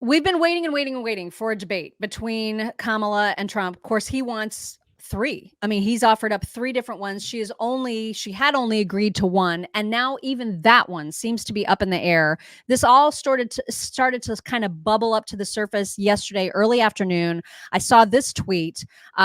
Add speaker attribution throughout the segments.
Speaker 1: We've been waiting and waiting and waiting for a debate between Kamala and Trump. Of course, he wants three. I mean, he's offered up three different ones. She had only agreed to one, and now even that one seems to be up in the air. This all started to kind of bubble up to the surface yesterday early afternoon. I saw this tweet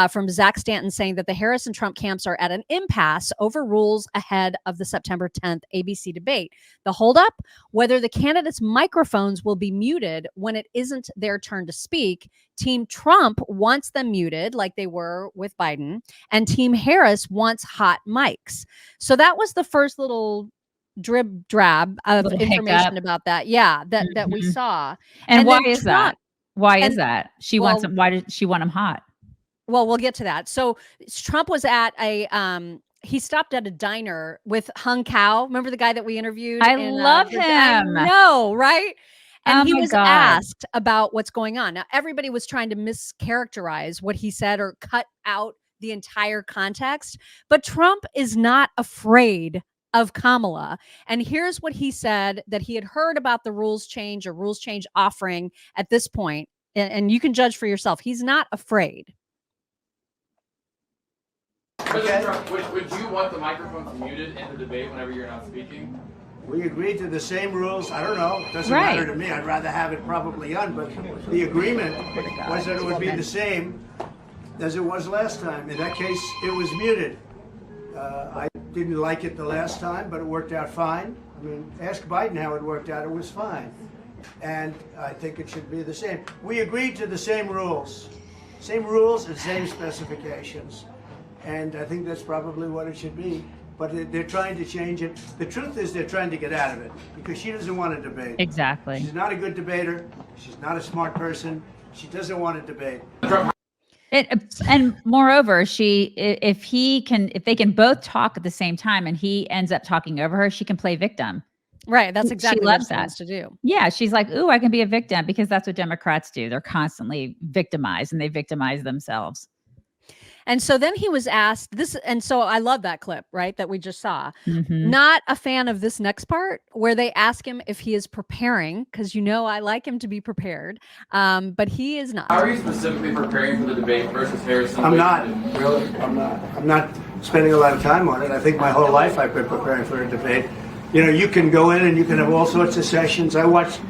Speaker 1: from Zach Stanton saying that the Harris and Trump camps are at an impasse over rules ahead of the September 10th ABC debate. The holdup: whether the candidates' microphones will be muted when it isn't their turn to speak. Team Trump wants them muted like they were with Biden, and Team Harris wants hot mics. So that was the first little drib drab of
Speaker 2: Little
Speaker 1: information
Speaker 2: hiccup.
Speaker 1: about that. Yeah, that we saw.
Speaker 2: And why
Speaker 1: then
Speaker 2: is that?
Speaker 1: Trump-
Speaker 2: Why is
Speaker 1: and-
Speaker 2: that? She wants them. Why did she want them hot?
Speaker 1: Well, we'll get to that. So Trump was at he stopped at a diner with Hung Kao. Remember the guy that we interviewed?
Speaker 2: I love him.
Speaker 1: I know, right? And
Speaker 2: Oh
Speaker 1: he
Speaker 2: my
Speaker 1: was
Speaker 2: God.
Speaker 1: asked about what's going on. Now, everybody was trying to mischaracterize what he said or cut out the entire context. But Trump is not afraid of Kamala. And here's what he said that he had heard about the rules change offering at this point. And you can judge for yourself. He's not afraid.
Speaker 3: President Trump, would you want the microphones muted in the debate whenever you're not speaking?
Speaker 4: We agreed to the same rules. I don't know. It doesn't
Speaker 2: Right.
Speaker 4: matter to me. I'd rather have it probably on, but the agreement was that it would be the same as it was last time. In that case, it was muted. I didn't like it the last time, but it worked out fine. I mean, ask Biden how it worked out. It was fine. And I think it should be the same. We agreed to the same rules. Same rules and same specifications. And I think that's probably what it should be. But they're trying to change it. The truth is they're trying to get out of it because she doesn't want to debate.
Speaker 2: Exactly.
Speaker 4: She's not a good debater. She's not a smart person. She doesn't want to debate.
Speaker 2: And moreover, if they can both talk at the same time and he ends up talking over her, she can play victim.
Speaker 1: Right. That's exactly
Speaker 2: She
Speaker 1: what
Speaker 2: loves
Speaker 1: she
Speaker 2: that.
Speaker 1: wants to do.
Speaker 2: Yeah, she's like, ooh, I can be a victim, because that's what Democrats do. They're constantly victimized and they victimize themselves.
Speaker 1: And so then he was asked this. And so I love that clip, right, that we just saw.
Speaker 2: Mhm.
Speaker 1: Not a fan of this next part where they ask him if he is preparing, because I like him to be prepared. But he is not.
Speaker 3: How are you specifically preparing for the debate versus Harris?
Speaker 4: I'm not, really. I'm not spending a lot of time on it. I think my whole life I've been preparing for a debate. You can go in and you can have all sorts of sessions. I watched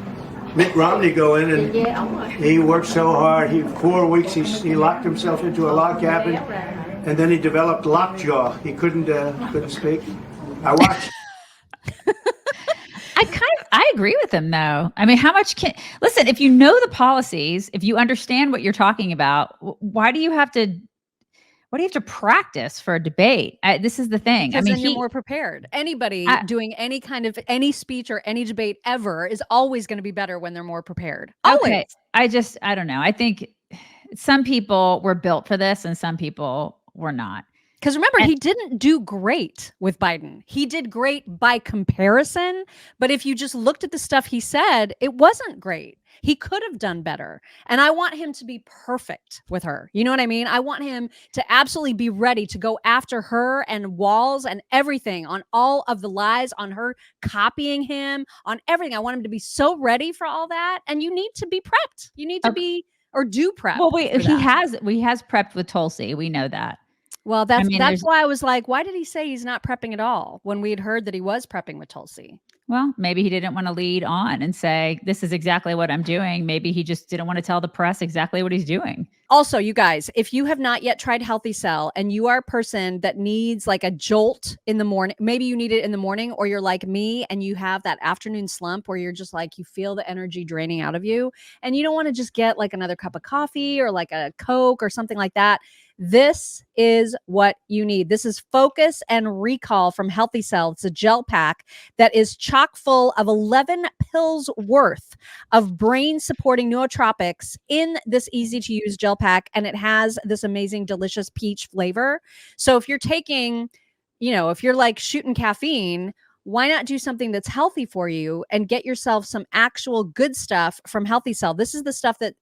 Speaker 4: Mitt Romney go in and he worked so hard. 4 weeks he locked himself into a log cabin, and then he developed lockjaw. He couldn't speak. I watched.
Speaker 2: I agree with him, though. I mean, listen, if you know the policies, if you understand what you're talking about, why do you have to practice for a debate? This is the thing.
Speaker 1: Because then you're more prepared. Anybody doing any speech or any debate ever is always going to be better when they're more prepared. Always.
Speaker 2: Okay. I don't know. I think some people were built for this and some people were not.
Speaker 1: Because remember, he didn't do great with Biden. He did great by comparison. But if you just looked at the stuff he said, it wasn't great. He could have done better. And I want him to be perfect with her. You know what I mean? I want him to absolutely be ready to go after her and Walls and everything, on all of the lies, on her copying him, on everything. I want him to be so ready for all that. And you need to be prepped. You need to be, or do prep.
Speaker 2: Well, he has prepped with Tulsi. We know that.
Speaker 1: Well, that's why I was like, why did he say he's not prepping at all when we had heard that he was prepping with Tulsi?
Speaker 2: Well, maybe he didn't want to lead on and say, this is exactly what I'm doing. Maybe he just didn't want to tell the press exactly what he's doing.
Speaker 1: Also, you guys, if you have not yet tried Healthy Cell and you are a person that needs like a jolt in the morning, maybe you need it in the morning, or you're like me and you have that afternoon slump where you're just like, you feel the energy draining out of you and you don't want to just get like another cup of coffee or like a Coke or something like that. This is what you need. This is Focus and Recall from Healthy Cell. It's a gel pack that is chock full of 11 pills worth of brain supporting nootropics in this easy to use gel pack. And it has this amazing, delicious peach flavor. So if you're taking, if you're like shooting caffeine, why not do something that's healthy for you and get yourself some actual good stuff from Healthy Cell? This is the stuff that,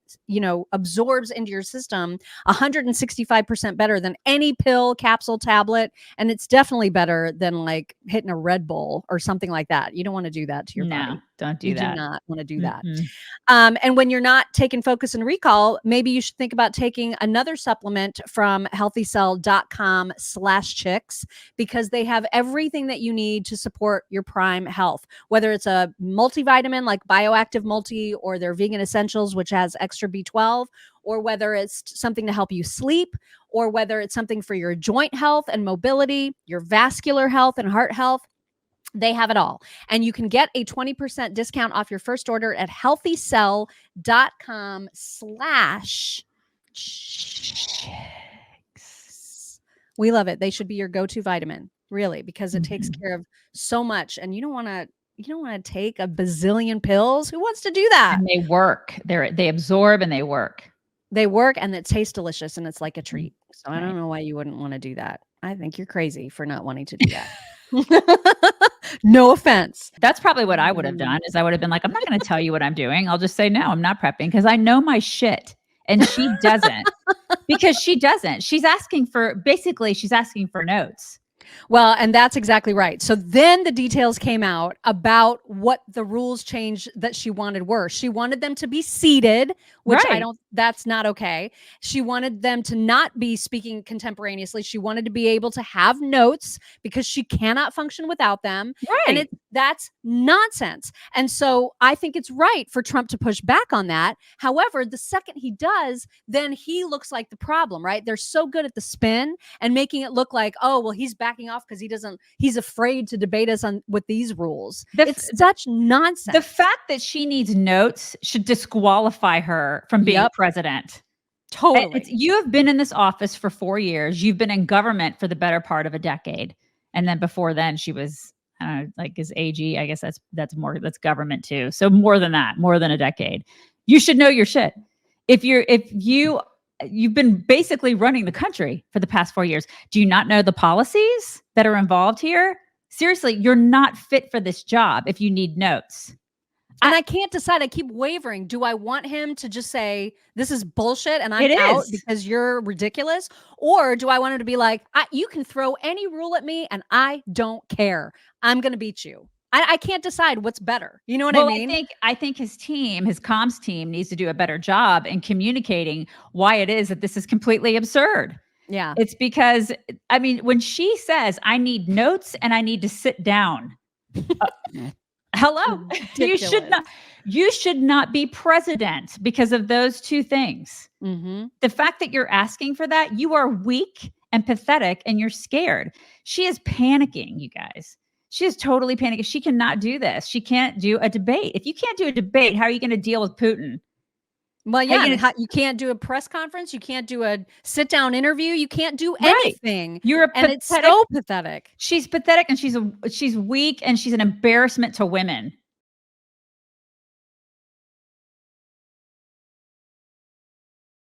Speaker 1: absorbs into your system 165% better than any pill, capsule, tablet. And it's definitely better than like hitting a Red Bull or something like that. You don't want to do that to your body.
Speaker 2: Don't do
Speaker 1: You
Speaker 2: that.
Speaker 1: do not want to do that.
Speaker 2: Mm-mm.
Speaker 1: And when you're not taking Focus and Recall, maybe you should think about taking another supplement from healthycell.com/chicks, because they have everything that you need to support your prime health, whether it's a multivitamin like Bioactive Multi or their Vegan Essentials, which has extra B12, or whether it's something to help you sleep, or whether it's something for your joint health and mobility, your vascular health and heart health. They have it all. And you can get a 20% discount off your first order at healthycell.com/chicks. We love it. They should be your go-to vitamin, really, because it takes care of so much. And you don't want to take a bazillion pills. Who wants to do that?
Speaker 2: And they work. They absorb and they work.
Speaker 1: They work, and it tastes delicious, and it's like a treat. So I
Speaker 2: Right.
Speaker 1: don't know why you wouldn't want to do that. I think you're crazy for not wanting to do that. No offense.
Speaker 2: That's probably what I would have done, is I would have been like, I'm not going to tell you what I'm doing. I'll just say, no, I'm not prepping, because I know my shit. And she doesn't, because she doesn't. She's asking for notes.
Speaker 1: Well, and that's exactly right. So then the details came out about what the rules change that she wanted were. She wanted them to be seated, which
Speaker 2: Right.
Speaker 1: that's not okay. She wanted them to not be speaking contemporaneously. She wanted to be able to have notes, because she cannot function without them.
Speaker 2: Right.
Speaker 1: And that's nonsense. And so I think it's right for Trump to push back on that. However, the second he does, then he looks like the problem, right? They're so good at the spin and making it look like, oh, well, he's backing off because he's afraid to debate us on with these rules. It's such nonsense.
Speaker 2: The fact that she needs notes should disqualify her from being president.
Speaker 1: Totally.
Speaker 2: You have been in this office for 4 years. You've been in government for the better part of a decade. And then before then she was, like his AG. I guess that's government too. So more than that, more than a decade. You should know your shit. You've been basically running the country for the past 4 years. Do you not know the policies that are involved here? Seriously, you're not fit for this job if you need notes.
Speaker 1: And I can't decide. I keep wavering. Do I want him to just say, this is bullshit and I'm
Speaker 2: It
Speaker 1: out
Speaker 2: is.
Speaker 1: because you're ridiculous? Or do I want him to be like, you can throw any rule at me and I don't care. I'm going to beat you. I can't decide what's better. You know what I mean?
Speaker 2: I think his team, his comms team, needs to do a better job in communicating why it is that this is completely absurd.
Speaker 1: Yeah.
Speaker 2: It's because, I mean, when she says, I need notes and I need to sit down. Hello. You should not be president because of those two things.
Speaker 1: Mm-hmm.
Speaker 2: The fact that you're asking for that, you are weak and pathetic and you're scared. She is panicking, you guys. She is totally panicking. She cannot do this. She can't do a debate. If you can't do a debate, how are you going to deal with Putin?
Speaker 1: Well, yeah, you can't do a press conference. You can't do a sit-down interview. You can't do anything.
Speaker 2: It's
Speaker 1: so pathetic.
Speaker 2: She's pathetic, and she's weak, and she's an embarrassment to women.